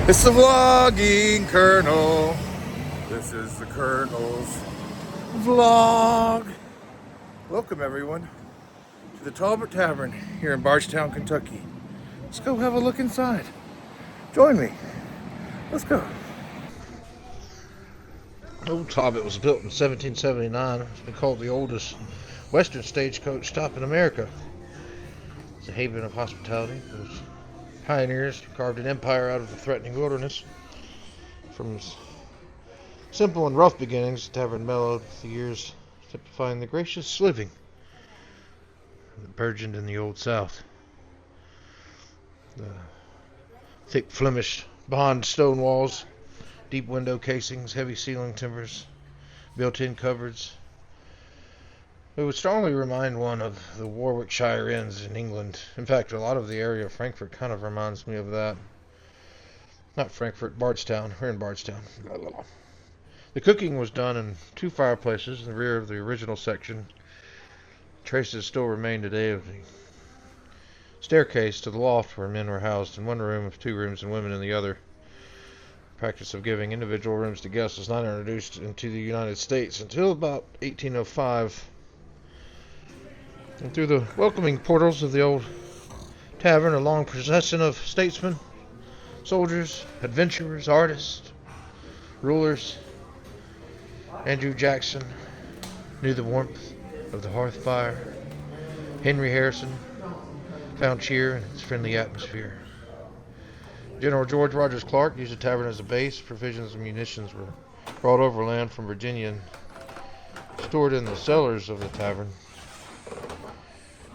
It's the vlogging Colonel. This is the Colonel's vlog. Welcome everyone to the Talbot Tavern here in Bardstown, Kentucky. Let's go have a look inside. Join me. Let's go. Old Talbot was built in 1779. It's been called the oldest western stagecoach stop in America. It's a haven of hospitality. Those pioneers carved an empire out of the threatening wilderness. From simple and rough beginnings, the tavern mellowed with the years, typifying the gracious living that burgeoned in the Old South. The thick Flemish bond stone walls, deep window casings, heavy ceiling timbers, built-in cupboards. It would strongly remind one of the Warwickshire Inns in England. In fact, a lot of the area of Frankfurt kind of reminds me of that. Not Frankfurt, Bardstown. We're in Bardstown. The cooking was done in two fireplaces in the rear of the original section. Traces still remain today of the staircase to the loft where men were housed in one room of two rooms and women in the other. The practice of giving individual rooms to guests was not introduced into the United States until about 1805. And through the welcoming portals of the old tavern, a long procession of statesmen, soldiers, adventurers, artists, rulers. Andrew Jackson knew the warmth of the hearth fire. Henry Harrison found cheer in its friendly atmosphere. General George Rogers Clark used the tavern as a base. Provisions and munitions were brought overland from Virginia and stored in the cellars of the tavern.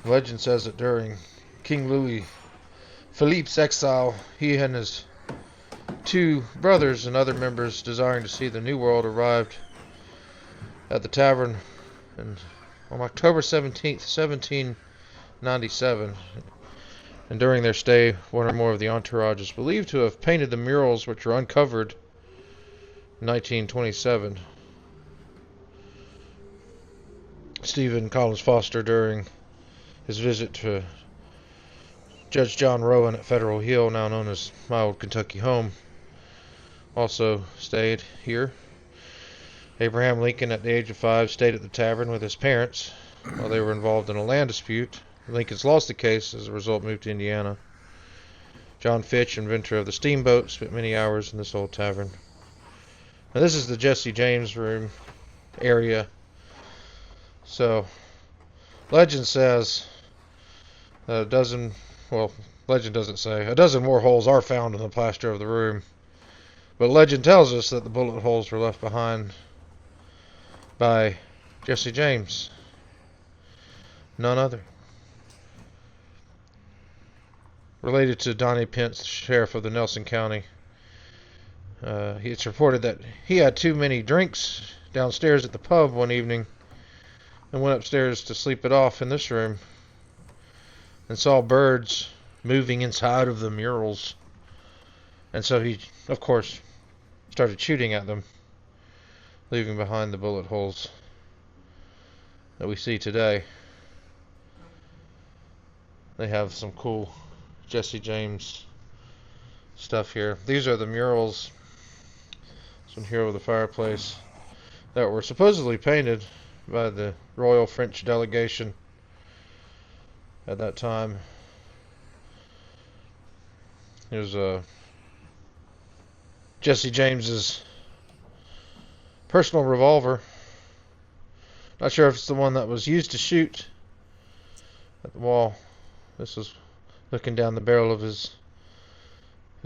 Legend says that during King Louis Philippe's exile, he and his two brothers and other members desiring to see the New World arrived at the tavern on October 17th, 1797. And during their stay, one or more of the entourage is believed to have painted the murals which were uncovered in 1927. Stephen Collins Foster, during his visit to Judge John Rowan at Federal Hill, now known as my old Kentucky home, also stayed here. Abraham Lincoln, at the age of 5, stayed at the tavern with his parents while they were involved in a land dispute. Lincoln's lost the case, as a result moved to Indiana. John Fitch, inventor of the steamboat, spent many hours in this old tavern. Now this is the Jesse James room area. So, legend says that legend doesn't say. A dozen more holes are found in the plaster of the room. But legend tells us that the bullet holes were left behind by Jesse James. None other. Related to Donnie Pence, sheriff of the Nelson County. It's reported that he had too many drinks downstairs at the pub one evening and went upstairs to sleep it off in this room and saw birds moving inside of the murals. And so he, of course, started shooting at them, leaving behind the bullet holes that we see today. They have some cool Jesse James stuff here. These are the murals, this one here over the fireplace, that were supposedly painted by the Royal French delegation at that time. Here's Jesse James's personal revolver. Not sure if it's the one that was used to shoot at the wall. This is looking down the barrel of his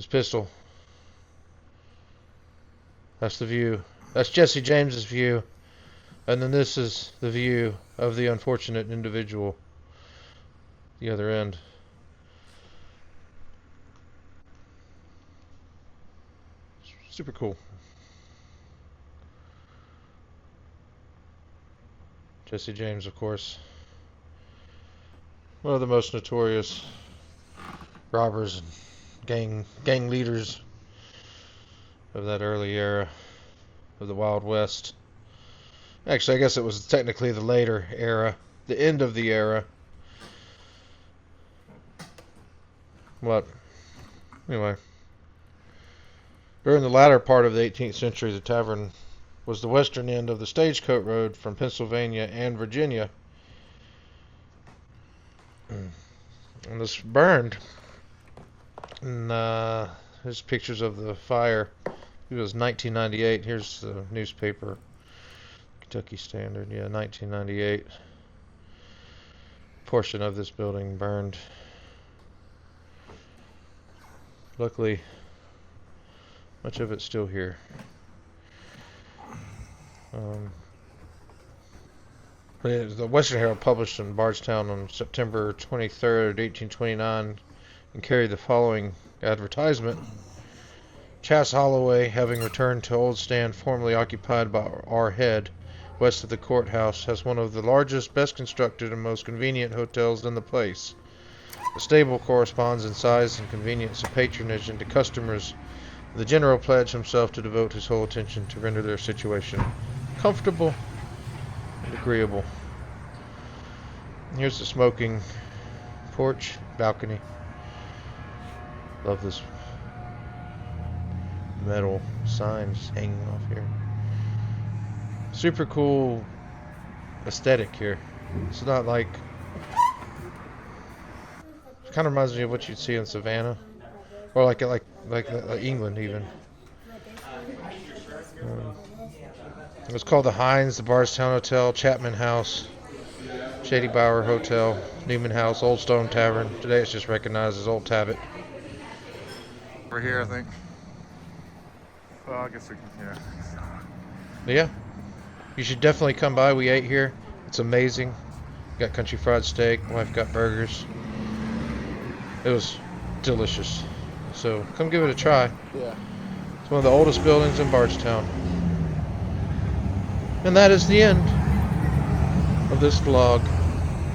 pistol. That's the view. That's Jesse James's view. And then this is the view of the unfortunate individual, the other end. Super cool. Jesse James, of course, one of the most notorious robbers and gang leaders of that early era of the Wild West. Actually, I guess it was technically the later era, the end of the era. What? Anyway. During the latter part of the 18th century, the tavern was the western end of the stagecoach road from Pennsylvania and Virginia. And this burned. And here's pictures of the fire. It was 1998. Here's the newspaper. Kentucky Standard. Yeah, 1998. Portion of this building burned. Luckily, much of it's still here. The Western Herald published in Bardstown on September 23rd, 1829, and carried the following advertisement. Chas Holloway, having returned to old stand formerly occupied by our head, west of the courthouse, has one of the largest, best constructed, and most convenient hotels in the place. The stable corresponds in size and convenience of patronage, and to customers the general pledged himself to devote his whole attention to render their situation comfortable and agreeable. Here's the smoking porch, balcony. Love this metal signs hanging off here. Super cool aesthetic here. It's not like, it kind of reminds me of what you'd see in Savannah, or like England even. It was called the Hines, the Bardstown Hotel, Chapman House, Shady Bower Hotel, Newman House, Old Stone Tavern. Today it's just recognized as Old Talbot. We're here, I think. Well, I guess we can, Yeah, you should definitely come by. We ate here. It's amazing. Got country fried steak. Wife got burgers. It was delicious. So come give it a try. Yeah. It's one of the oldest buildings in Bardstown. And that is the end of this vlog.